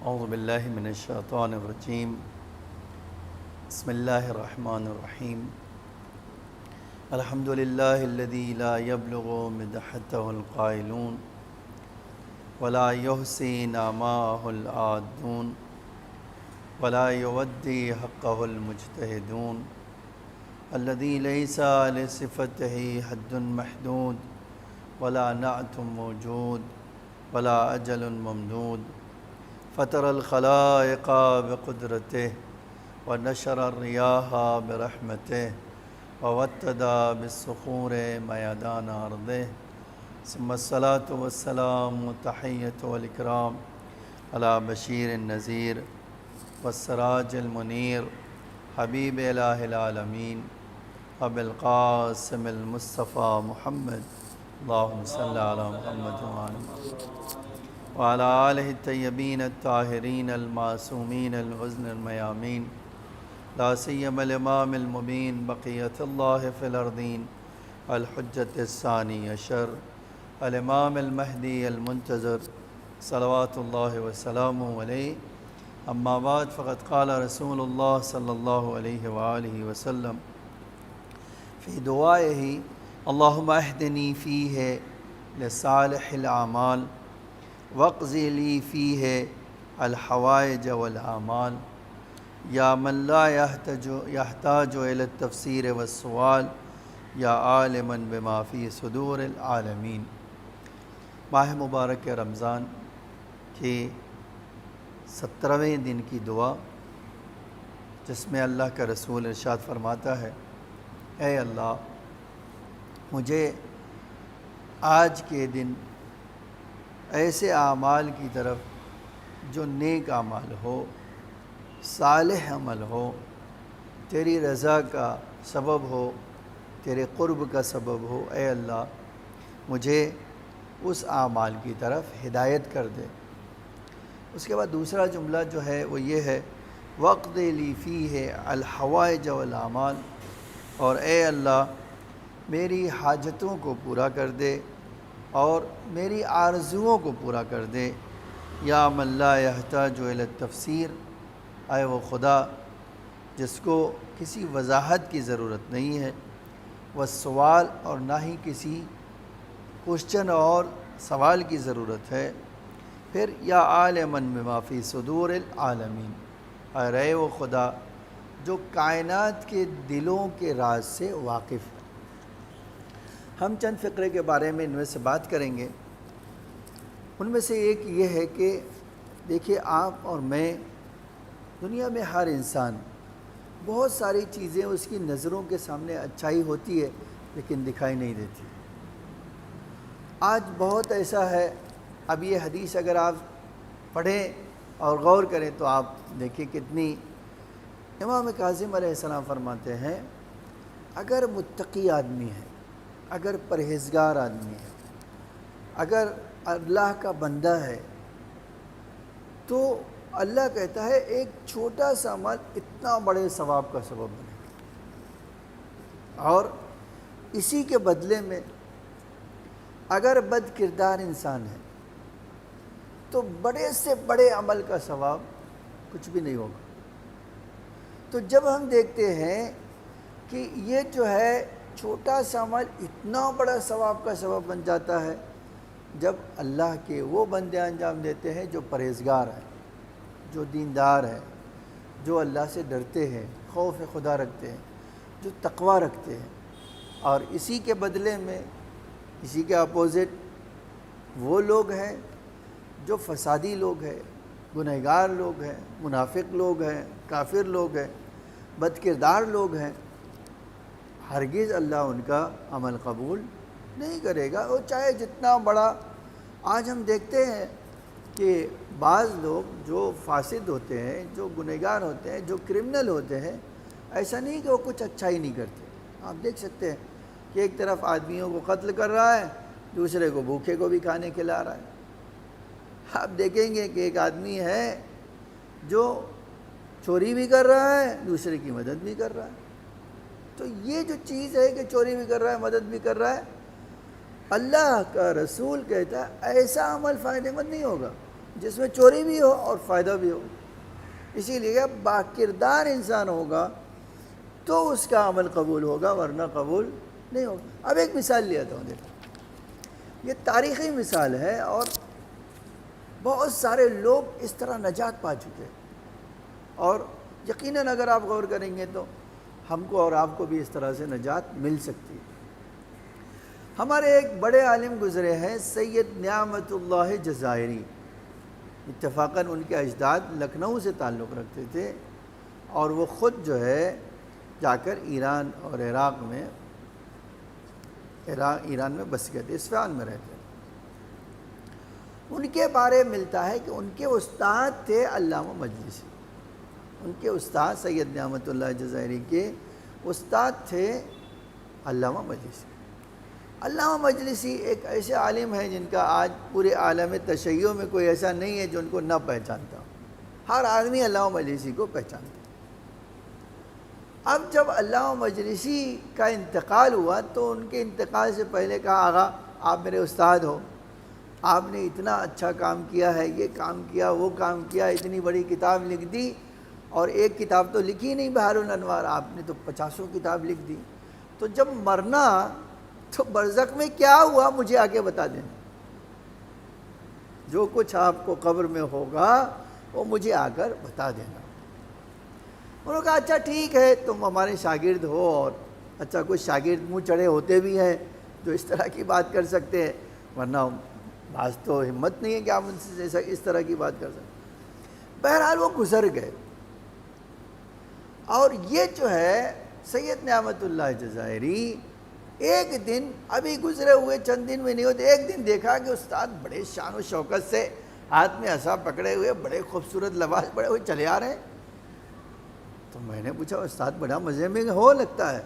اعوذ باللہ من الشیطان الرجیم بسم اللہ الرحمن الرحیم الحمد للہ الذی لا یبلغ مدحتہ القائلون ولا یحصی نعماہ العادون ولا یودی حقہ المجتہدون الذی لیس لصفتہ حد محدود ولا نعت موجود ولا اجل ممدود فطر الخلائق بقدرته ونشر الریاح برحمته ووتد بالصخور میدان ارضه ثم الصلاة والسلام والتحیة والاکرام علی بشیر النذیر والسراج المنیر حبیب الہ العالمین ابی القاسم المصطفیٰ محمد اللہم صلی علی محمد وعلى آلہ الطیبین الطاہرین المعصومین الغزن المیامین لا سیما الامام المبین بقیت اللہ فی الارضین الحجۃ الثانی عشر الامام المہدی المنتظر صلوات اللہ وسلامہ علیہ اما بعد فقد قال رسول اللہ صلی اللہ علیہ وآلہ وسلم فی دعائہ اللہم اہدنی فیہ لصالح الاعمال واقضی لی فیہ الحوائج والآمال یا من لا یحتاج الی التفسیر والسؤال یا عالما بما فی صدور العالمین۔ ماہ مبارک رمضان کے 17ویں دن کی دعا، جس میں اللہ کا رسول ارشاد فرماتا ہے، اے اللہ مجھے آج کے دن ایسے اعمال کی طرف جو نیک عمل ہو، صالح عمل ہو، تیری رضا کا سبب ہو، تیرے قرب کا سبب ہو، اے اللہ مجھے اس اعمال کی طرف ہدایت کر دے۔ اس کے بعد دوسرا جملہ جو ہے وہ یہ ہے، وقت لی فیہ الحوائج والآمال، اور اے اللہ میری حاجتوں کو پورا کر دے اور میری آرزوؤں کو پورا کر دے۔ یا من لا یحتاج الی التفسیر، اے وہ خدا جس کو کسی وضاحت کی ضرورت نہیں ہے، والسؤال، اور نہ ہی کسی کوشچن اور سوال کی ضرورت ہے۔ پھر یا عالما بما فی صدور العالمین، اور اے وہ خدا جو کائنات کے دلوں کے راز سے واقف ہے۔ ہم چند فقرے کے بارے میں ان میں سے بات کریں گے۔ ان میں سے ایک یہ ہے کہ دیکھیے، آپ اور میں، دنیا میں ہر انسان، بہت ساری چیزیں اس کی نظروں کے سامنے اچھائی ہوتی ہے لیکن دکھائی نہیں دیتی۔ آج بہت ایسا ہے، اب یہ حدیث اگر آپ پڑھیں اور غور کریں تو آپ دیکھیں کتنی، امام کاظم علیہ السلام فرماتے ہیں، اگر متقی آدمی ہے، اگر پرہیزگار آدمی ہے، اگر اللہ کا بندہ ہے، تو اللہ کہتا ہے ایک چھوٹا سا عمل اتنا بڑے ثواب کا سبب بنے گا، اور اسی کے بدلے میں اگر بد کردار انسان ہے تو بڑے سے بڑے عمل کا ثواب کچھ بھی نہیں ہوگا۔ تو جب ہم دیکھتے ہیں کہ یہ جو ہے چھوٹا سا عمل اتنا بڑا ثواب کا سبب بن جاتا ہے، جب اللہ کے وہ بندے انجام دیتے ہیں جو پرہیزگار ہیں، جو دیندار ہیں، جو اللہ سے ڈرتے ہیں، خوف خدا رکھتے ہیں، جو تقوی رکھتے ہیں، اور اسی کے بدلے میں اسی کے اپوزٹ وہ لوگ ہیں جو فسادی لوگ ہیں، گنہگار لوگ ہیں، منافق لوگ ہیں، کافر لوگ ہیں، بد کردار لوگ ہیں، ہرگز اللہ ان کا عمل قبول نہیں کرے گا، وہ چاہے جتنا بڑا۔ آج ہم دیکھتے ہیں کہ بعض لوگ جو فاسد ہوتے ہیں، جو گنہگار ہوتے ہیں، جو کرمنل ہوتے ہیں، ایسا نہیں کہ وہ کچھ اچھا ہی نہیں کرتے۔ آپ دیکھ سکتے ہیں کہ ایک طرف آدمیوں کو قتل کر رہا ہے، دوسرے کو بھوکے کو بھی کھانے کھلا رہا ہے۔ آپ دیکھیں گے کہ ایک آدمی ہے جو چوری بھی کر رہا ہے، دوسرے کی مدد بھی کر رہا ہے۔ تو یہ جو چیز ہے کہ چوری بھی کر رہا ہے، مدد بھی کر رہا ہے، اللہ کا رسول کہتا ہے ایسا عمل فائدہ مند نہیں ہوگا۔ جس میں چوری بھی ہو اور فائدہ بھی ہو. اسی لیے با کردار انسان ہوگا تو اس کا عمل قبول ہوگا، ورنہ قبول نہیں ہوگا. اب ایک مثال لیتا ہوں، دیکھو یہ تاریخی مثال ہے، اور بہت سارے لوگ اس طرح نجات پا چکے ہیں، اور یقیناً اگر آپ غور کریں گے تو ہم کو اور آپ کو بھی اس طرح سے نجات مل سکتی ہے. ہمارے ایک بڑے عالم گزرے ہیں، سید نعمت اللہ جزائری. اتفاقاً ان کے اجداد لکھنؤ سے تعلق رکھتے تھے، اور وہ خود جو ہے جا کر ایران اور عراق میں ایران میں بس گئے تھے، اصفہان میں رہتے تھے. ان کے بارے ملتا ہے کہ ان کے استاد تھے علامہ مجلسی. ان کے استاد سید نعمت اللہ جزائری کے استاد تھے علامہ مجلسی. علامہ مجلسی ایک ایسے عالم ہیں جن کا آج پورے عالم تشیع میں کوئی ایسا نہیں ہے جو ان کو نہ پہچانتا. ہر آدمی علامہ مجلسی کو پہچانتا. اب جب علامہ مجلسی کا انتقال ہوا تو ان کے انتقال سے پہلے کہا، آغا آپ میرے استاد ہو، آپ نے اتنا اچھا کام کیا ہے، یہ کام کیا، وہ کام کیا، اتنی بڑی کتاب لکھ دی، اور ایک کتاب تو لکھی نہیں بحر الانوار، آپ نے تو 50 کتاب لکھ دی. تو جب مرنا تو برزخ میں کیا ہوا مجھے آ کے بتا دینا. جو کچھ آپ کو قبر میں ہوگا وہ مجھے آ کر بتا دینا. انہوں نے کہا اچھا ٹھیک ہے، تم ہمارے شاگرد ہو، اور اچھا کچھ شاگرد منہ چڑھے ہوتے بھی ہیں جو اس طرح کی بات کر سکتے ہیں، ورنہ بعض تو ہمت نہیں ہے کہ آپ ان سے اس طرح کی بات کر سکتے. بہرحال وہ گزر گئے، اور یہ جو ہے سید نعمت اللہ جزائری ایک دن، ابھی گزرے ہوئے چند دن میں نہیں ہوتے، ایک دن دیکھا کہ استاد بڑے شان و شوکت سے ہاتھ میں عصا پکڑے ہوئے، بڑے خوبصورت لباس پڑے ہوئے چلے آ رہے ہیں. تو میں نے پوچھا استاد بڑا مزے میں ہو لگتا ہے؟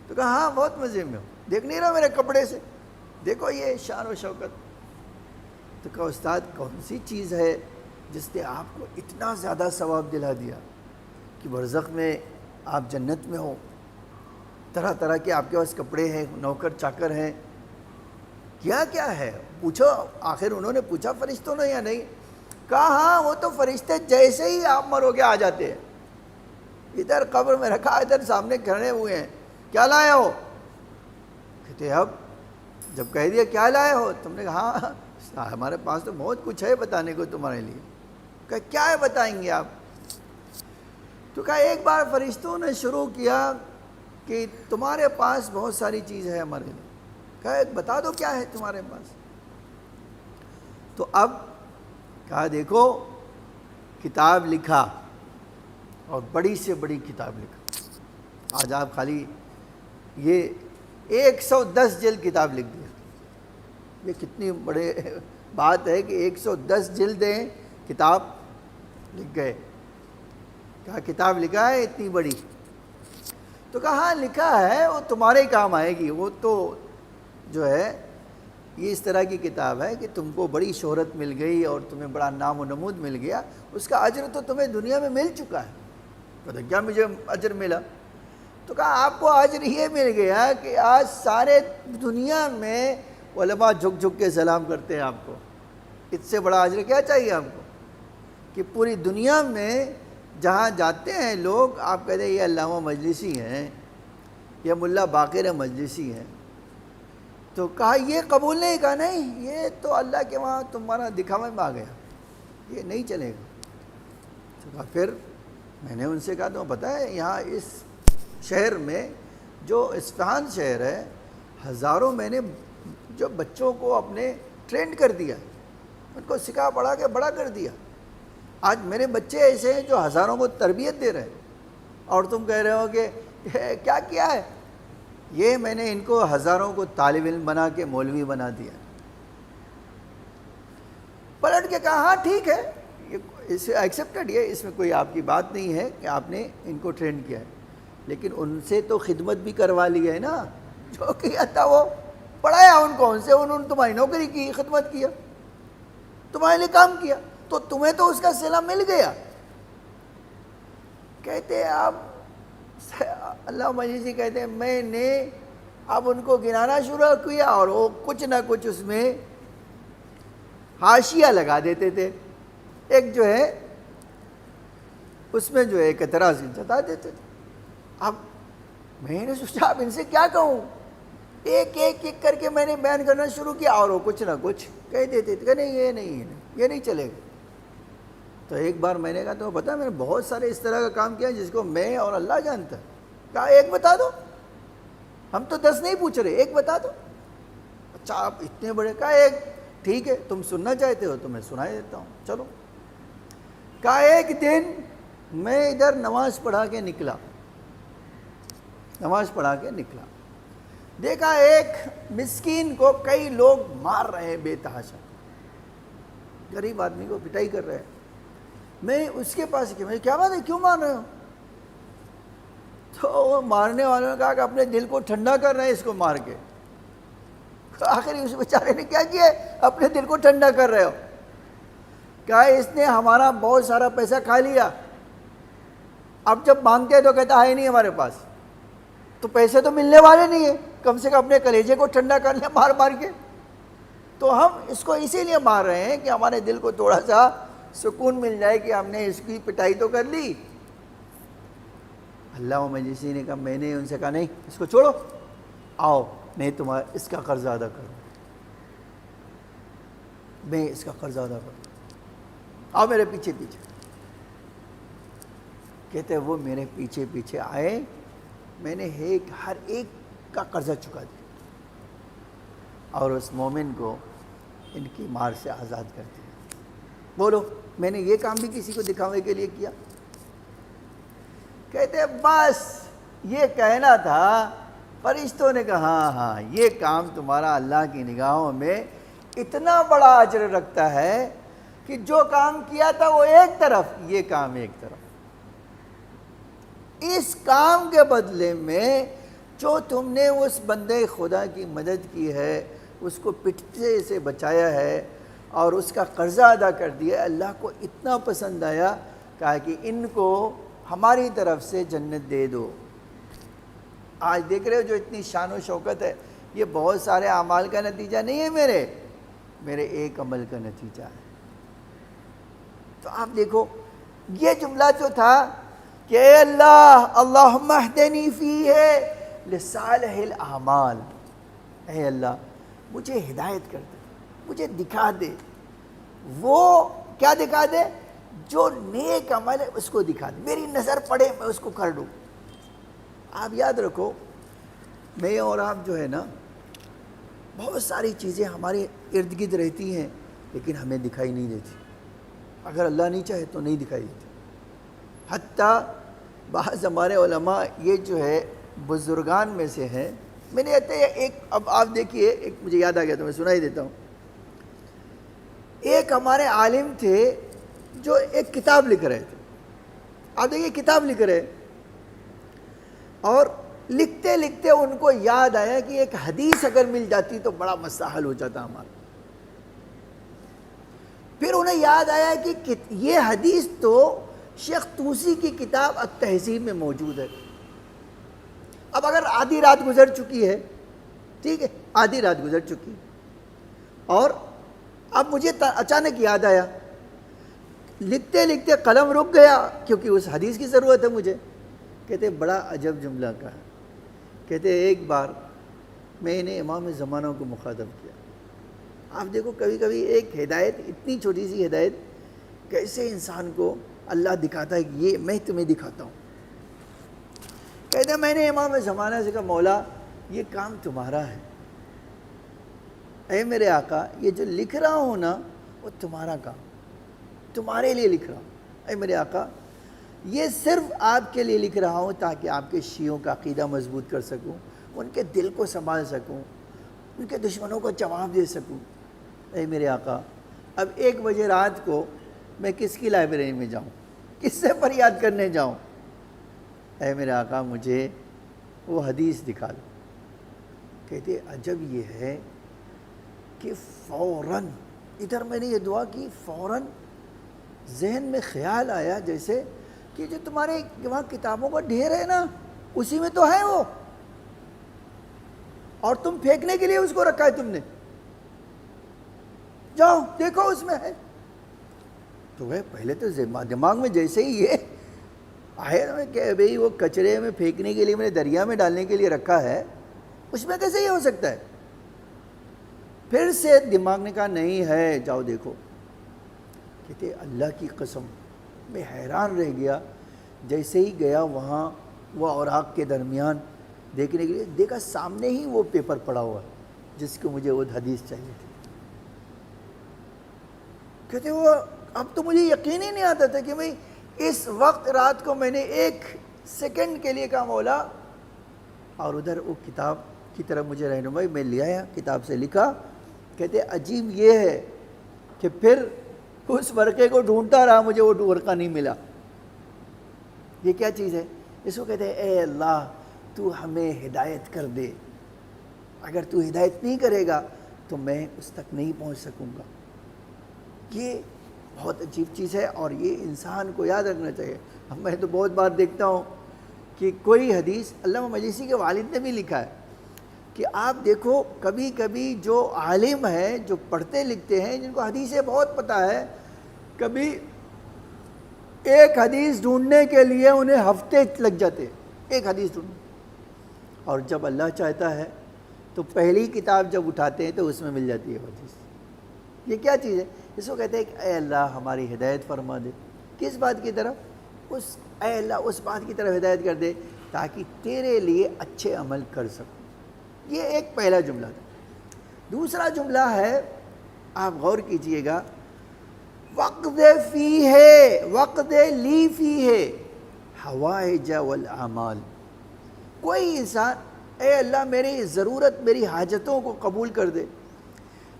تو کہا ہاں بہت مزے میں ہو، دیکھ نہیں رہا میرے کپڑے سے، دیکھو یہ شان و شوکت. تو کہا استاد کون سی چیز ہے جس نے آپ کو اتنا زیادہ ثواب دلا دیا کہ برزخ میں آپ جنت میں ہو، طرح طرح کے آپ کے پاس کپڑے ہیں، نوکر چاکر ہیں، کیا کیا ہے؟ پوچھو. آخر انہوں نے پوچھا فرشتوں نے یا نہیں؟ کہا ہاں وہ تو فرشتے جیسے ہی آپ مرو گے آ جاتے ہیں، ادھر قبر میں رکھا، ادھر سامنے کھڑے ہوئے ہیں، کیا لائے ہو؟ کہتے اب جب کہہ دیا کیا لائے ہو، تم نے کہا ہاں ہمارے پاس تو بہت کچھ ہے بتانے کو تمہارے لیے. کہا کیا ہے بتائیں گے آپ؟ تو کہا ایک بار فرشتوں نے شروع کیا کہ تمہارے پاس بہت ساری چیز ہے ہمارے لیے. کہا ایک بتا دو کیا ہے تمہارے پاس. تو اب کہا دیکھو کتاب لکھا، اور بڑی سے بڑی کتاب لکھا. آج آپ خالی یہ 110 جلد کتاب لکھ دیا. یہ کتنی بڑے بات ہے کہ 110 جلدیں کتاب لکھ گئے. کہا کتاب لکھا ہے اتنی بڑی؟ تو کہا ہاں لکھا ہے، وہ تمہارے کام آئے گی. وہ تو جو ہے یہ اس طرح کی کتاب ہے کہ تم کو بڑی شہرت مل گئی اور تمہیں بڑا نام و نمود مل گیا، اس کا اجر تو تمہیں دنیا میں مل چکا ہے. تو کیا مجھے اجر ملا؟ تو کہا آپ کو اجر یہ مل گیا کہ آج سارے دنیا میں علماء جھک جھک کے سلام کرتے ہیں آپ کو. اس سے بڑا اجر کیا چاہیے آپ کو؟ کہ پوری دنیا میں جہاں جاتے ہیں لوگ، آپ کہتے ہیں یہ علامہ مجلسی ہیں، یہ ملا باقر مجلسی ہیں. تو کہا یہ قبول نہیں؟ کہا نہیں، یہ تو اللہ کے وہاں تمہارا دکھاوے میں آ گیا، یہ نہیں چلے گا. تو کہا پھر میں نے ان سے کہا تمہیں پتہ ہے یہاں اس شہر میں جو اصفہان شہر ہے، ہزاروں میں نے جو بچوں کو اپنے ٹرینڈ کر دیا، ان کو سکھا پڑھا کے بڑا کر دیا. آج میرے بچے ایسے ہیں جو ہزاروں کو تربیت دے رہے ہیں، اور تم کہہ رہے ہو کہ کیا کیا ہے؟ یہ میں نے ان کو ہزاروں کو طالب علم بنا کے مولوی بنا دیا. پلٹ کے کہا ہاں ٹھیک ہے، اسے ایکسیپٹڈ، یہ اس میں کوئی آپ کی بات نہیں ہے کہ آپ نے ان کو ٹرینڈ کیا ہے، لیکن ان سے تو خدمت بھی کروا لی ہے نا. جو کیا تھا وہ پڑھایا ان کو، ان سے انہوں نے تمہاری نوکری کی، خدمت کیا، تمہارے لیے کام کیا، تو تمہیں تو اس کا صلہ مل گیا. کہتے آپ اللہ مجلسی کہتے ہیں میں نے اب ان کو گنانا شروع کیا، اور وہ کچھ نہ کچھ اس میں حاشیہ لگا دیتے تھے ایک جو ہے اس میں جو ہے ایک اعتراض جتا دیتے تھے. اب میں نے سوچا اب ان سے کیا کہوں، ایک ایک ایک کر کے میں نے بیان کرنا شروع کیا اور وہ کچھ نہ کچھ کہہ دیتے تھے کہ نہیں یہ نہیں چلے گا. تو ایک بار میں نے کہا تو پتہ میں نے بہت سارے اس طرح کا کام کیا جس کو میں اور اللہ جانتا ہے. کہا ایک بتا دو، ہم تو 10 نہیں پوچھ رہے، ایک بتا دو. اچھا آپ اتنے بڑے، کہا ایک، ٹھیک ہے تم سننا چاہتے ہو تو میں سنائی دیتا ہوں، چلو. کہا ایک دن میں ادھر نماز پڑھا کے نکلا، دیکھا ایک مسکین کو کئی لوگ مار رہے ہیں بے تحاشا، غریب آدمی کو پٹائی کر رہے ہیں. میں اس کے پاس کیا بات ہے، کیوں مار رہے ہو؟ تو وہ مارنے والوں نے کہا کہ اپنے دل کو ٹھنڈا کر رہے ہیں اس کو مار کے. آخری اس بیچارے نے کیا کیا، اپنے دل کو ٹھنڈا کر رہے ہو. کہا اس نے ہمارا بہت سارا پیسہ کھا لیا، اب جب مانگتے ہیں تو کہتا ہے نہیں ہمارے پاس، تو پیسے تو ملنے والے نہیں ہیں، کم سے کم اپنے کلیجے کو ٹھنڈا کر لیں مار مار کے. تو ہم اس کو اسی لیے مار رہے ہیں کہ ہمارے دل کو تھوڑا سا سکون مل جائے کہ ہم نے اس کی پٹائی تو کر لی. اللہ مجلسی نے کہا، میں نے ان سے کہا نہیں اس کو چھوڑو، آؤ میں تمہارا اس کا قرض ادا کروں، میں اس کا قرض ادا کروں، آؤ میرے پیچھے پیچھے. کہتے وہ میرے پیچھے پیچھے آئے، میں نے ہر ایک کا قرضہ چکا دیا اور اس مومن کو ان کی مار سے آزاد کر دیا. بولو میں نے یہ کام بھی کسی کو دکھاوے کے لیے کیا؟ کہتے بس یہ کہنا تھا. فرشتوں نے کہا ہاں یہ کام تمہارا اللہ کی نگاہوں میں اتنا بڑا اجر رکھتا ہے کہ جو کام کیا تھا وہ ایک طرف، یہ کام ایک طرف. اس کام کے بدلے میں جو تم نے اس بندے خدا کی مدد کی ہے، اس کو پٹنے سے بچایا ہے اور اس کا قرضہ ادا کر دیا، اللہ کو اتنا پسند آیا، کہا کہ ان کو ہماری طرف سے جنت دے دو. آج دیکھ رہے ہو جو اتنی شان و شوکت ہے، یہ بہت سارے اعمال کا نتیجہ نہیں ہے، میرے ایک عمل کا نتیجہ ہے. تو آپ دیکھو یہ جملہ جو تھا کہ اے اللہ اللہم اہدنی فیہ لصالح الاعمال، اے اللہ مجھے ہدایت کر دے، مجھے دکھا دے، وہ کیا دکھا دے؟ جو نیک عمل ہے اس کو دکھا دے، میری نظر پڑے میں اس کو کر دوں. آپ یاد رکھو میں اور آپ جو ہے نا، بہت ساری چیزیں ہمارے ارد گرد رہتی ہیں لیکن ہمیں دکھائی نہیں دیتی. اگر اللہ نہیں چاہے تو نہیں دکھائی دیتی. حتیٰ بعض ہمارے علماء یہ جو ہے بزرگان میں سے ہیں، میں نے کہتے ہیں ایک، اب آپ دیکھیے ایک مجھے یاد آ گیا تو میں سنا ہی دیتا ہوں. ایک ہمارے عالم تھے جو ایک کتاب لکھ رہے تھے. آپ دیکھیے کتاب لکھ رہے، اور لکھتے لکھتے ان کو یاد آیا کہ ایک حدیث اگر مل جاتی تو بڑا مسئلہ حل ہو جاتا ہمارا. پھر انہیں یاد آیا کہ یہ حدیث تو شیخ طوسی کی کتاب التہذیب میں موجود ہے. اب اگر آدھی رات گزر چکی ہے، ٹھیک ہے آدھی رات گزر چکی، اور اب مجھے اچانک یاد آیا، لکھتے لکھتے قلم رک گیا کیونکہ اس حدیث کی ضرورت ہے مجھے. کہتے بڑا عجب جملہ کہا. کہتے ایک بار میں نے امام زمانہ کو مخاطب کیا. آپ دیکھو کبھی کبھی ایک ہدایت، اتنی چھوٹی سی ہدایت کیسے انسان کو اللہ دکھاتا ہے کہ یہ میں تمہیں دکھاتا ہوں. کہتے میں نے امام زمانہ سے کہا مولا یہ کام تمہارا ہے، اے میرے آقا یہ جو لکھ رہا ہوں نا وہ تمہارا کام، تمہارے لیے لکھ رہا ہوں. اے میرے آقا یہ صرف آپ کے لیے لکھ رہا ہوں تاکہ آپ کے شیعوں کا عقیدہ مضبوط کر سکوں، ان کے دل کو سنبھال سکوں، ان کے دشمنوں کو جواب دے سکوں. اے میرے آقا اب 1 بجے رات کو میں کس کی لائبریری میں جاؤں، کس سے فریاد کرنے جاؤں؟ اے میرے آقا مجھے وہ حدیث دکھا دو. کہتے عجب یہ ہے کہ فوراً ادھر میں نے یہ دعا کی، فوراً ذہن میں خیال آیا جیسے کہ جو تمہارے وہاں کتابوں کا ڈھیر ہے نا اسی میں تو ہے وہ، اور تم پھینکنے کے لیے اس کو رکھا ہے تم نے، جاؤ دیکھو اس میں ہے. تو وہ پہلے تو دماغ میں جیسے ہی یہ آئے کہ بھئی وہ کچرے میں پھینکنے کے لیے میں نے دریا میں ڈالنے کے لیے رکھا ہے، اس میں کیسے یہ ہو سکتا ہے؟ پھر سے دماغ نے کہا نہیں ہے، جاؤ دیکھو۔ کہتے اللہ کی قسم میں حیران رہ گیا، جیسے ہی گیا وہاں وہ اوراق کے درمیان دیکھنے کے لیے، دیکھا سامنے ہی وہ پیپر پڑا ہوا ہے جس کو مجھے وہ حدیث چاہیے تھی۔ کہتے وہ اب تو مجھے یقین ہی نہیں آتا تھا کہ بھئی اس وقت رات کو میں نے 1 سیکنڈ کے لیے کہا مولا، اور ادھر وہ کتاب کی طرف مجھے رہنمائی میں لے آیا، کتاب سے لکھا۔ کہتے عجیب یہ ہے کہ پھر اس ورقے کو ڈھونڈتا رہا، مجھے وہ ورقہ نہیں ملا۔ یہ کیا چیز ہے؟ اس کو کہتے ہیں اے اللہ تو ہمیں ہدایت کر دے، اگر تو ہدایت نہیں کرے گا تو میں اس تک نہیں پہنچ سکوں گا۔ یہ بہت عجیب چیز ہے، اور یہ انسان کو یاد رکھنا چاہیے۔ میں تو بہت بار دیکھتا ہوں کہ کوئی حدیث، علامہ مجلسی کے والد نے بھی لکھا ہے کہ آپ دیکھو کبھی کبھی جو عالم ہیں، جو پڑھتے لکھتے ہیں، جن کو حدیثیں بہت پتہ ہے، کبھی ایک حدیث ڈھونڈنے کے لیے انہیں ہفتے لگ جاتے، ایک حدیث ڈھونڈنے، اور جب اللہ چاہتا ہے تو پہلی کتاب جب اٹھاتے ہیں تو اس میں مل جاتی ہے حدیث۔ یہ کیا چیز ہے؟ اس کو کہتے ہیں کہ اے اللہ ہماری ہدایت فرما دے۔ کس بات کی طرف؟ اے اللہ اس بات کی طرف ہدایت کر دے تاکہ تیرے لیے اچھے عمل کر سکوں۔ یہ ایک پہلا جملہ تھا۔ دوسرا جملہ ہے، آپ غور کیجئے گا، وقد فی ہے، وقد لی فی ہے حوائج والاعمال۔ کوئی انسان اے اللہ میری ضرورت، میری حاجتوں کو قبول کر دے،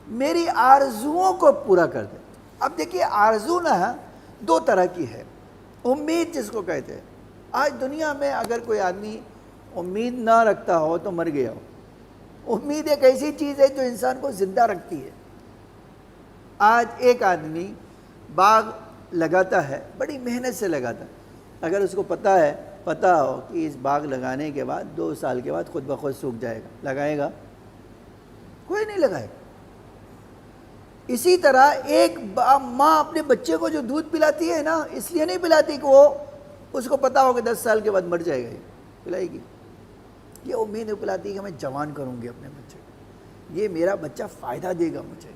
میری آرزوؤں کو پورا کر دے۔ اب دیکھیے آرزو نہ 2 طرح کی ہے، امید جس کو کہتے ہیں۔ آج دنیا میں اگر کوئی آدمی امید نہ رکھتا ہو تو مر گیا ہو۔ امید ایک ایسی چیز ہے جو انسان کو زندہ رکھتی ہے۔ آج ایک آدمی باغ لگاتا ہے، بڑی محنت سے لگاتا ہے، اگر اس کو پتہ ہو کہ اس باغ لگانے کے بعد 2 سال کے بعد خود بخود سوکھ جائے گا، لگائے گا؟ کوئی نہیں لگائے گا۔ اسی طرح ایک ماں اپنے بچے کو جو دودھ پلاتی ہے نا، اس لیے نہیں پلاتی کہ وہ اس کو پتا ہو کہ 10 سال کے بعد مر جائے گا، پلائے گی۔ یہ امید پلاتی ہے کہ میں جوان کروں گی اپنے بچے کو، یہ میرا بچہ فائدہ دے گا مجھے،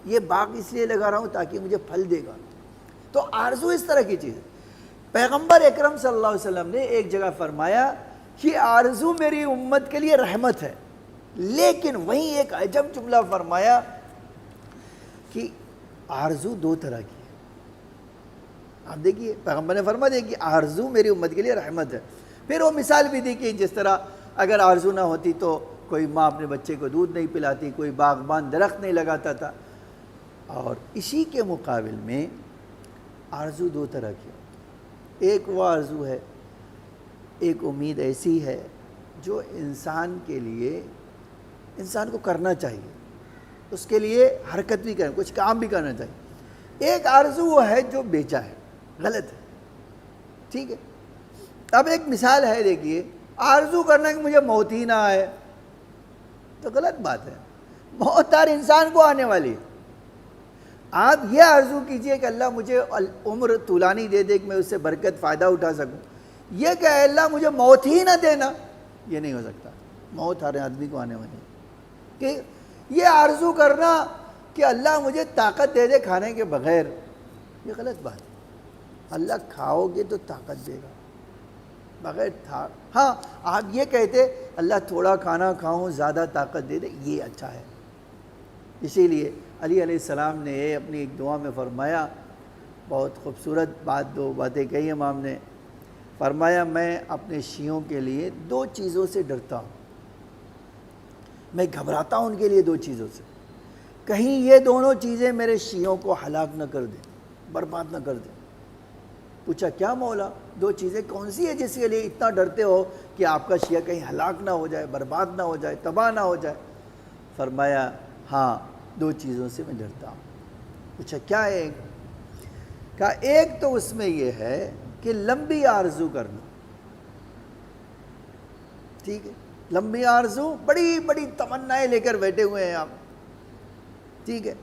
یہ باغ اس لیے لگا رہا ہوں تاکہ مجھے پھل دے گا۔ تو آرزو اس طرح کی چیز ہے۔ پیغمبر اکرم صلی اللہ علیہ وسلم نے ایک جگہ فرمایا کہ آرزو میری امت کے لیے رحمت ہے، لیکن وہیں ایک عجب جملہ فرمایا کہ آرزو 2 طرح کی ہے۔ آپ دیکھیے پیغمبر نے فرما دیا کہ آرزو میری امت کے لیے رحمت ہے۔ پھر وہ مثال بھی دی کہ جس طرح اگر آرزو نہ ہوتی تو کوئی ماں اپنے بچے کو دودھ نہیں پلاتی، کوئی باغبان درخت نہیں لگاتا تھا۔ اور اسی کے مقابل میں آرزو 2 طرح کی ہے۔ ایک وہ آرزو ہے، ایک امید ایسی ہے جو انسان کے لیے، انسان کو کرنا چاہیے، اس کے لیے حرکت بھی کرنا، کچھ کام بھی کرنا چاہیے۔ ایک آرزو وہ ہے جو بیچا ہے، غلط ہے، ٹھیک ہے۔ اب ایک مثال ہے، دیکھیے آرزو کرنا کہ مجھے موت ہی نہ آئے تو غلط بات ہے۔ موت ہر انسان کو آنے والی ہے۔ آپ یہ آرزو کیجئے کہ اللہ مجھے عمر طولانی دے دے کہ میں اس سے برکت فائدہ اٹھا سکوں۔ یہ کہ اے اللہ مجھے موت ہی نہ دینا، یہ نہیں ہو سکتا۔ موت ہر آدمی کو آنے والی ہے۔ کہ یہ آرزو کرنا کہ اللہ مجھے طاقت دے دے کھانے کے بغیر، یہ غلط بات ہے۔ اللہ کھاؤ گے تو طاقت دے گا، بغیر ہاں آپ یہ کہتے اللہ تھوڑا کھانا کھاؤں زیادہ طاقت دے دے، یہ اچھا ہے۔ اسی لیے علی علیہ السلام نے اپنی ایک دعا میں فرمایا، بہت خوبصورت بات، 2 باتیں کہی امام نے۔ فرمایا میں اپنے شیعوں کے لیے 2 چیزوں سے ڈرتا ہوں، میں گھبراتا ہوں ان کے لیے 2 چیزوں سے، کہیں یہ دونوں چیزیں میرے شیعوں کو ہلاک نہ کر دیں، برباد نہ کر دیں۔ پوچھا کیا مولا 2 چیزیں کون سی ہے جس کے لیے اتنا ڈرتے ہو کہ آپ کا شیعہ کہیں ہلاک نہ ہو جائے، برباد نہ ہو جائے، تباہ نہ ہو جائے؟ فرمایا ہاں 2 چیزوں سے میں ڈرتا ہوں۔ پوچھا کیا ہے؟ کہا ایک تو اس میں یہ ہے کہ لمبی آرزو کرنا، ٹھیک ہے، لمبی آرزو، بڑی بڑی تمنائیں لے کر بیٹھے ہوئے ہیں آپ، ٹھیک ہے۔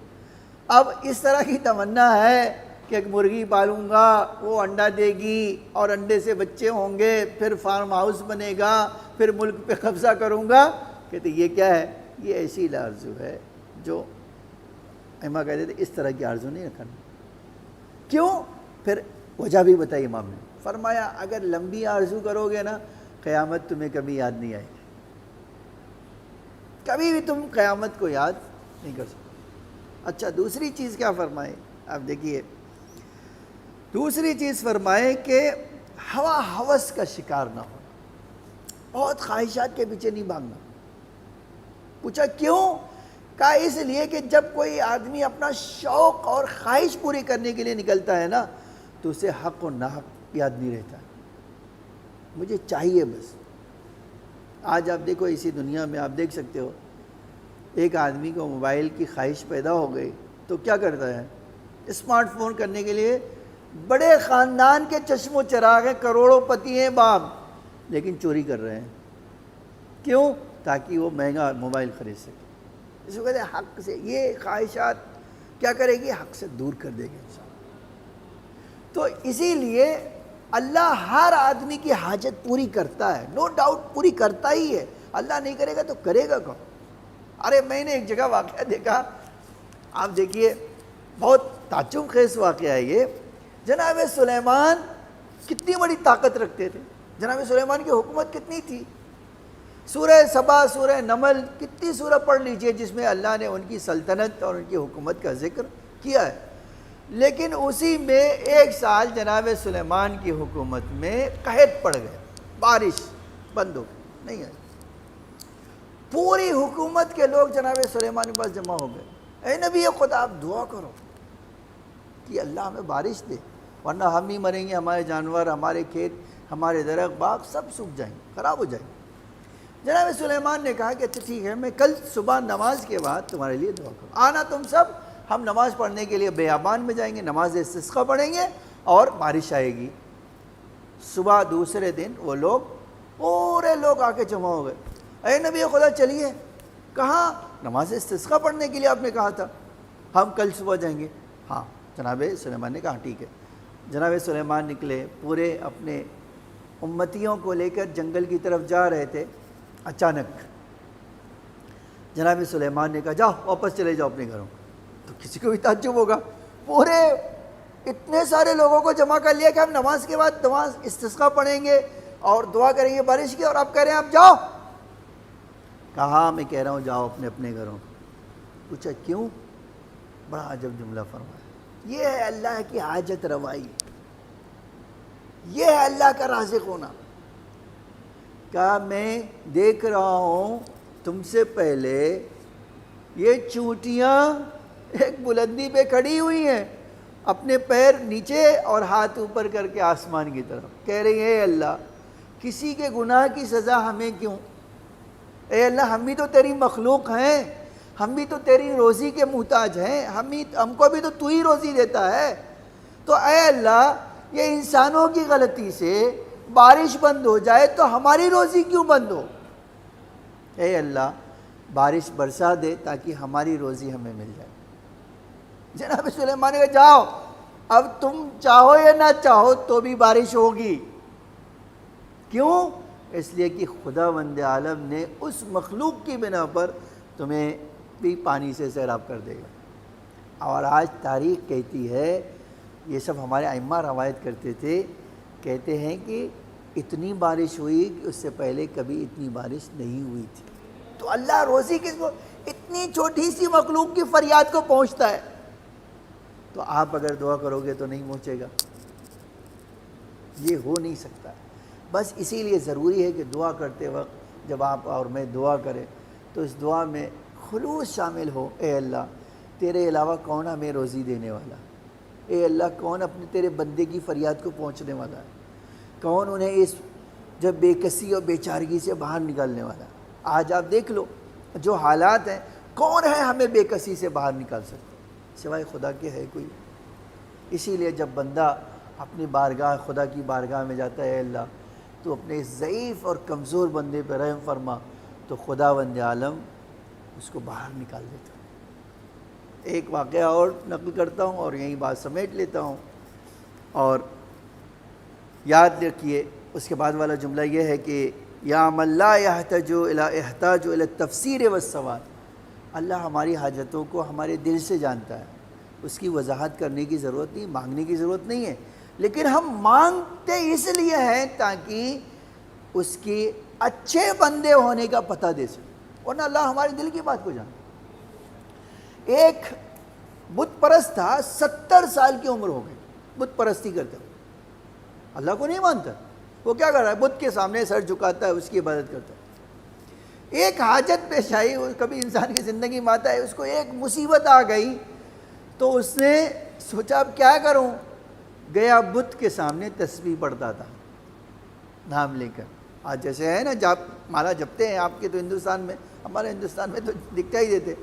اب اس طرح کی تمنا ہے کہ ایک مرغی پالوں گا، وہ انڈا دے گی اور انڈے سے بچے ہوں گے، پھر فارم ہاؤس بنے گا، پھر ملک پہ قبضہ کروں گا. کہتے یہ کیا ہے؟ یہ ایسی آرزو ہے جو امام کہتے تھے اس طرح کی آرزو نہیں رکھنا. کیوں؟ پھر وجہ بھی بتائی امام نے. فرمایا اگر لمبی آرزو کرو گے نا، قیامت تمہیں کبھی یاد نہیں آئے گی، کبھی بھی تم قیامت کو یاد نہیں کر سکتے. اچھا دوسری چیز کیا فرمائے؟ آپ دیکھیے دوسری چیز فرمائے کہ ہوا ہوس کا شکار نہ ہونا، بہت خواہشات کے پیچھے نہیں بھاگنا. پوچھا کیوں؟ کہا اس لیے کہ جب کوئی آدمی اپنا شوق اور خواہش پوری کرنے کے لیے نکلتا ہے نا تو اسے حق و ناحق یاد نہیں رہتا. مجھے چاہیے بس. آج آپ دیکھو اسی دنیا میں آپ دیکھ سکتے ہو، ایک آدمی کو موبائل کی خواہش پیدا ہو گئی تو کیا کرتا ہے؟ اسمارٹ فون کرنے کے لیے بڑے خاندان کے چشم و چراغ ہیں، کروڑوں پتی ہیں باپ، لیکن چوری کر رہے ہیں. کیوں؟ تاکہ وہ مہنگا موبائل خرید سکے. اس کو کہتے ہیں حق سے. یہ خواہشات کیا کرے گی؟ حق سے دور کر دے گی انسان. تو اسی لیے اللہ ہر آدمی کی حاجت پوری کرتا ہے، نو ڈاؤٹ پوری کرتا ہی ہے. اللہ نہیں کرے گا تو کرے گا کون؟ ارے میں نے ایک جگہ واقعہ دیکھا، آپ دیکھیے بہت تعجب خیز واقعہ ہے یہ. جناب سلیمان کتنی بڑی طاقت رکھتے تھے. جناب سلیمان کی حکومت کتنی تھی. سورہ سبا، سورہ نمل، کتنی سورہ پڑھ لیجئے جس میں اللہ نے ان کی سلطنت اور ان کی حکومت کا ذکر کیا ہے. لیکن اسی میں ایک سال جناب سلیمان کی حکومت میں قحط پڑ گئے، بارش بند ہو گئی، نہیں آئی. پوری حکومت کے لوگ جناب سلیمان کے پاس جمع ہو گئے. اے نبی خدا آپ دعا کرو کہ اللہ ہمیں بارش دے، ورنہ ہم ہی مریں گے، ہمارے جانور، ہمارے کھیت، ہمارے درخت باغ سب سوکھ جائیں گے، خراب ہو جائیں گے. جناب سلیمان نے کہا کہ اچھا ٹھیک ہے، میں کل صبح نماز کے بعد تمہارے لیے دعا کروں. آنا تم سب، ہم نماز پڑھنے کے لیے بیابان میں جائیں گے، نماز استسقاء پڑھیں گے اور بارش آئے گی. صبح دوسرے دن وہ لوگ پورے لوگ آ کے جمع ہو گئے. اے نبی خدا چلیے. کہاں؟ نماز استسقاء پڑھنے کے لیے آپ نے کہا تھا، ہم کل صبح جائیں گے. ہاں. جناب سلیمان نے کہا ٹھیک ہے. جناب سلیمان نکلے، پورے اپنے امتیوں کو لے کر جنگل کی طرف جا رہے تھے. اچانک جناب سلیمان نے کہا جاؤ واپس چلے جاؤ اپنے گھروں. تو کسی کو بھی تعجب ہوگا، پورے اتنے سارے لوگوں کو جمع کر لیا کہ ہم نماز کے بعد نماز استسقاء پڑھیں گے اور دعا کریں گے بارش کی، اور آپ کہہ رہے ہیں آپ جاؤ. کہا میں کہہ رہا ہوں جاؤ اپنے اپنے گھروں. پوچھا کیوں؟ بڑا عجب جملہ فرمایا. یہ ہے اللہ کی حاجت روائی، یہ ہے اللہ کا رازق ہونا. کہا میں دیکھ رہا ہوں تم سے پہلے یہ چونٹیاں ایک بلندی پہ کھڑی ہوئی ہیں، اپنے پیر نیچے اور ہاتھ اوپر کر کے آسمان کی طرف، کہہ رہی ہیں اے اللہ کسی کے گناہ کی سزا ہمیں کیوں؟ اے اللہ ہم بھی تو تیری مخلوق ہیں، ہم بھی تو تیری روزی کے محتاج ہیں، ہم کو بھی تو ہی روزی دیتا ہے. تو اے اللہ یہ انسانوں کی غلطی سے بارش بند ہو جائے تو ہماری روزی کیوں بند ہو؟ اے اللہ بارش برسا دے تاکہ ہماری روزی ہمیں مل جائے. جناب سلیمان نے کہا جاؤ، اب تم چاہو یا نہ چاہو تو بھی بارش ہوگی. کیوں؟ اس لیے کہ خداوند عالم نے اس مخلوق کی بنا پر تمہیں بھی پانی سے سیراب کر دے گا. اور آج تاریخ کہتی ہے، یہ سب ہمارے ائمہ روایت کرتے تھے، کہتے ہیں کہ اتنی بارش ہوئی کہ اس سے پہلے کبھی اتنی بارش نہیں ہوئی تھی. تو اللہ روزی کس کو؟ اتنی چھوٹی سی مخلوق کی فریاد کو پہنچتا ہے. تو آپ اگر دعا کرو گے تو نہیں پہنچے گا، یہ ہو نہیں سکتا. بس اسی لیے ضروری ہے کہ دعا کرتے وقت جب آپ اور میں دعا کریں تو اس دعا میں خلوص شامل ہو. اے اللہ تیرے علاوہ کون ہمیں روزی دینے والا؟ اے اللہ کون اپنے تیرے بندے کی فریاد کو پہنچنے والا ہے؟ کون انہیں اس جب بے کسی اور بے چارگی سے باہر نکالنے والا؟ آج آپ دیکھ لو جو حالات ہیں، کون ہے ہمیں بے کسی سے باہر نکال سکتا سوائے خدا کے؟ ہے کوئی؟ اسی لیے جب بندہ اپنی بارگاہ خدا کی بارگاہ میں جاتا ہے، اے اللہ تو اپنے ضعیف اور کمزور بندے پہ رحم فرما، تو خداوند عالم اس کو باہر نکال دیتا ہے. ایک واقعہ اور نقل کرتا ہوں اور یہی بات سمیٹ لیتا ہوں. اور یاد رکھیے اس کے بعد والا جملہ یہ ہے کہ یا من لا یحتاج الی التفسیر والسوال. اللہ ہماری حاجتوں کو ہمارے دل سے جانتا ہے, اس کی وضاحت کرنے کی ضرورت نہیں, مانگنے کی ضرورت نہیں ہے, لیکن ہم مانگتے اس لیے ہیں تاکہ اس کی اچھے بندے ہونے کا پتہ دے سکے, ورنہ اللہ ہمارے دل کی بات کو جانتا. ایک بت پرست تھا, 70 سال کی عمر ہو گئی بت پرستی کرتے ہوئے, اللہ کو نہیں مانتا. وہ کیا کر رہا ہے؟ بت کے سامنے سر جھکاتا ہے, اس کی عبادت کرتا ہے. ایک حاجت پیش آئی, کبھی انسان کی زندگی میں آتا ہے, اس کو ایک مصیبت آ گئی تو اس نے سوچا اب کیا کروں, گیا بت کے سامنے تسبیح پڑھتا تھا نام لے کر. آج جیسے ہے نا جب مالا جپتے ہیں آپ کے تو ہندوستان میں, ہمارے ہندوستان میں تو دکھتا ہی دیتے.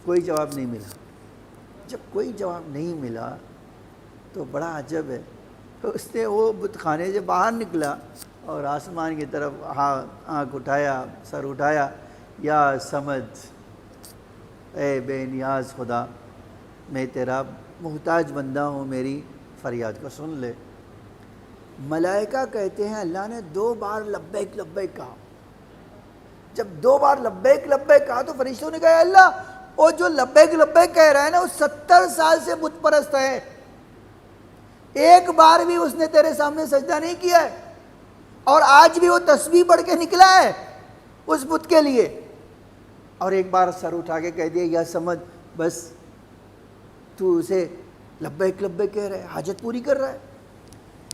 کوئی جواب نہیں ملا. جب کوئی جواب نہیں ملا تو بڑا عجب ہے, اس نے وہ بت خانے سے باہر نکلا اور آسمان کی طرف آنکھ اٹھایا, سر اٹھایا, یا سمد, اے بے نیاز خدا, میں تیرا محتاج بندہ ہوں, میری فریاد کو سن لے. ملائکہ کہتے ہیں اللہ نے 2 بار لبیک لبیک کہا. جب 2 بار لبیک لبیک کہا تو فرشتوں نے کہا اللہ وہ جو لبیک لبیک کہہ رہا ہے نا وہ 70 سال سے بت پرست ہے, ایک بار بھی اس نے تیرے سامنے سجدہ نہیں کیا ہے, اور آج بھی وہ تسبیح پڑھ کے نکلا ہے اس بت کے لیے, اور ایک بار سر اٹھا کے کہہ دیا یا سمجھ, بس تو اسے لبیک لبیک کہہ رہا ہے, حاجت پوری کر رہا ہے.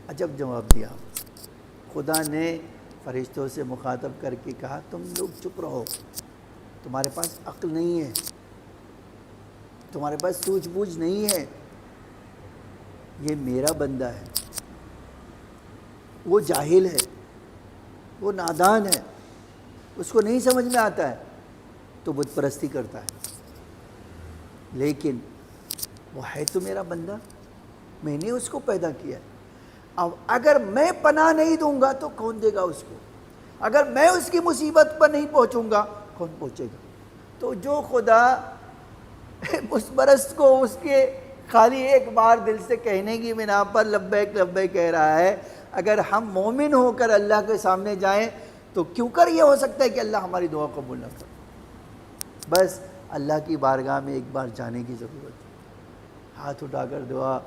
عجب جواب دیا. خدا نے فرشتوں سے مخاطب کر کے کہا تم لوگ چپ رہو, تمہارے پاس عقل نہیں ہے, تمہارے پاس سوجھ بوجھ نہیں ہے, یہ میرا بندہ ہے, وہ جاہل ہے, وہ نادان ہے, اس کو نہیں سمجھ میں آتا ہے تو بت پرستی کرتا ہے, لیکن وہ ہے تو میرا بندہ, میں نے اس کو پیدا کیا ہے. اب اگر میں پناہ نہیں دوں گا تو کون دے گا اس کو, اگر میں اس کی مصیبت پر نہیں پہنچوں گا کون پہنچے گا. تو جو خدا اس پرست کو اس کے خالی ایک بار دل سے کہنے کی بنا پر لبیک لبیک کہہ رہا ہے, اگر ہم مومن ہو کر اللہ کے سامنے جائیں تو کیوں کر یہ ہو سکتا ہے کہ اللہ ہماری دعا قبول نہ کرے. بس اللہ کی بارگاہ میں ایک بار جانے کی ضرورت ہے, ہاتھ اٹھا کر دعا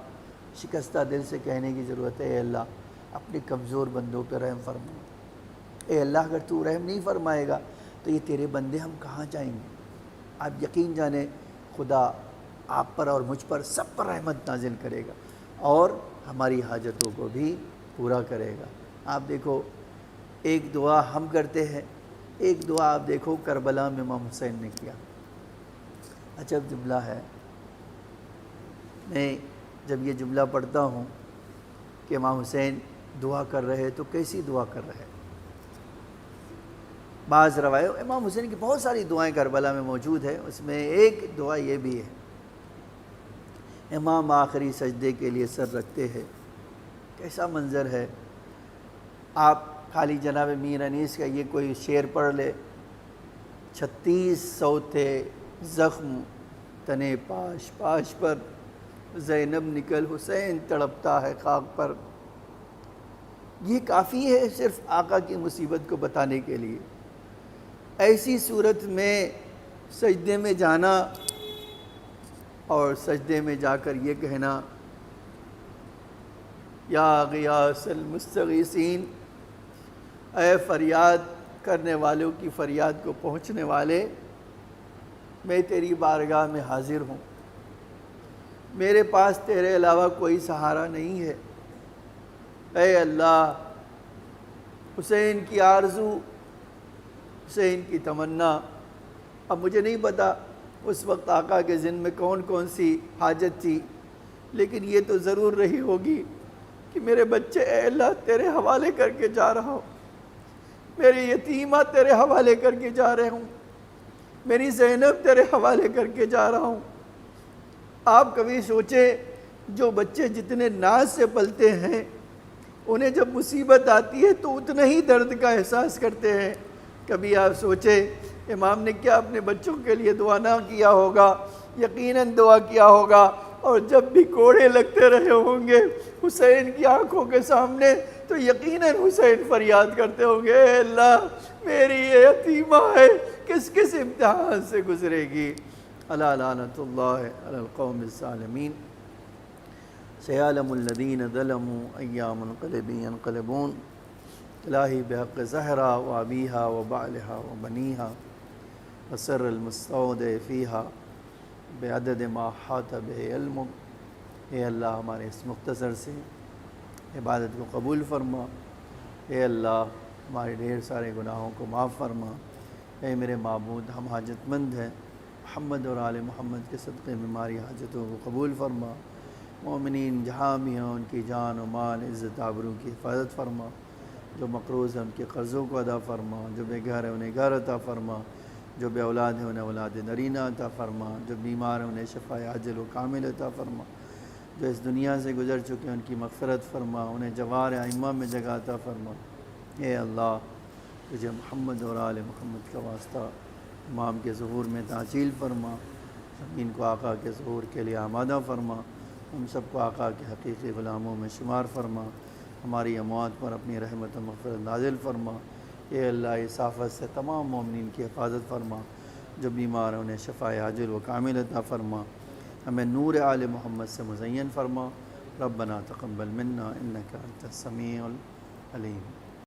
شکستہ دل سے کہنے کی ضرورت ہے, اے اللہ اپنے کمزور بندوں پہ رحم فرما. اے اللہ اگر تو رحم نہیں فرمائے گا تو یہ تیرے بندے ہم کہاں جائیں گے. آپ یقین جانیں خدا آپ پر اور مجھ پر سب پر رحمت نازل کرے گا اور ہماری حاجتوں کو بھی پورا کرے گا. آپ دیکھو ایک دعا ہم کرتے ہیں, ایک دعا آپ دیکھو کربلا میں امام حسین نے کیا. عجب جملہ ہے. میں جب یہ جملہ پڑھتا ہوں کہ امام حسین دعا کر رہے تو کیسی دعا کر رہے. بعض روایت امام حسین کی بہت ساری دعائیں کربلا میں موجود ہے, اس میں ایک دعا یہ بھی ہے, امام آخری سجدے کے لیے سر رکھتے ہیں. کیسا منظر ہے. آپ خالی جناب میر انیس کا یہ کوئی شعر پڑھ لے, 3600 تھے زخم تنے پاش پاش پر, زینب نکل حسین تڑپتا ہے خاک پر. یہ کافی ہے صرف آقا کی مصیبت کو بتانے کے لیے. ایسی صورت میں سجدے میں جانا اور سجدے میں جا کر یہ کہنا یا غیاث المستغیثین, اے فریاد کرنے والوں کی فریاد کو پہنچنے والے, میں تیری بارگاہ میں حاضر ہوں, میرے پاس تیرے علاوہ کوئی سہارا نہیں ہے. اے اللہ حسین کی آرزو, حسین کی تمنا, اب مجھے نہیں پتا اس وقت آقا کے ذہن میں کون کون سی حاجت تھی, لیکن یہ تو ضرور رہی ہوگی کہ میرے بچے اے اللہ تیرے حوالے کر کے جا رہا ہوں, میری یتیمہ تیرے حوالے کر کے جا رہے ہوں, میری زینب تیرے حوالے کر کے جا رہا ہوں. آپ کبھی سوچیں جو بچے جتنے ناز سے پلتے ہیں انہیں جب مصیبت آتی ہے تو اتنا ہی درد کا احساس کرتے ہیں. کبھی آپ سوچیں امام نے کیا اپنے بچوں کے لیے دعا نہ کیا ہوگا؟ یقیناً دعا کیا ہوگا، اور جب بھی کوڑے لگتے رہے ہوں گے حسین کی آنکھوں کے سامنے تو یقیناً حسین فریاد کرتے ہوں گے، اے اللہ میری یہ یتیمہ ہے، کس کس امتحان سے گزرے گی۔ الا لعنت اللہ علی القوم الظالمین۔ سیعلم الذین ظلموا ایام منقلب ینقلبون۔ الہی بحق زہرا و ابیہا و بعلہا و بنیہا وسر المستودع فیہا بعدد ما احاط بہ علمک۔ اے اللہ ہمارے اس مختصر سے عبادت کو قبول فرما، اے اللہ ہمارے ڈھیر سارے گناہوں کو معاف فرما۔ اے میرے معبود، ہم حاجت مند ہیں، محمد اور آل محمد کے صدقے میں ہماری حاجتوں کو قبول فرما۔ مومنین جہاں بھی ہیں ان کی جان و مال عزت آبرو کی حفاظت فرما، جو مقروض ہیں ان کے قرضوں کو ادا فرما، جو بے گھر ہیں انہیں گھر عطا فرما، جو بے اولاد ہیں انہیں اولاد نرینہ عطا فرما، جو بیمار ہیں انہیں شفاء عاجل و کامل عطا فرما، جو اس دنیا سے گزر چکے ہیں ان کی مغفرت فرما، انہیں جوار ائمہ میں جگہ عطا فرما۔ اے اللہ تجھے محمد اور آل محمد کا واسطہ امام کے ظہور میں تعجیل فرما، زمین کو آقا کے ظہور کے لیے آمادہ فرما، ہم سب کو آقا کے حقیقی غلاموں میں شمار فرما، ہماری اموات پر اپنی رحمت و مغفرت نازل فرما۔ اے اللہ اس آفت سے تمام مومنین کی حفاظت فرما، جو بیمار ہیں انہیں شفاء عاجل و کامل عطا فرما، ہمیں نور آل محمد سے مزین فرما۔ ربنا تقبل منا انک انت السمیع العلیم۔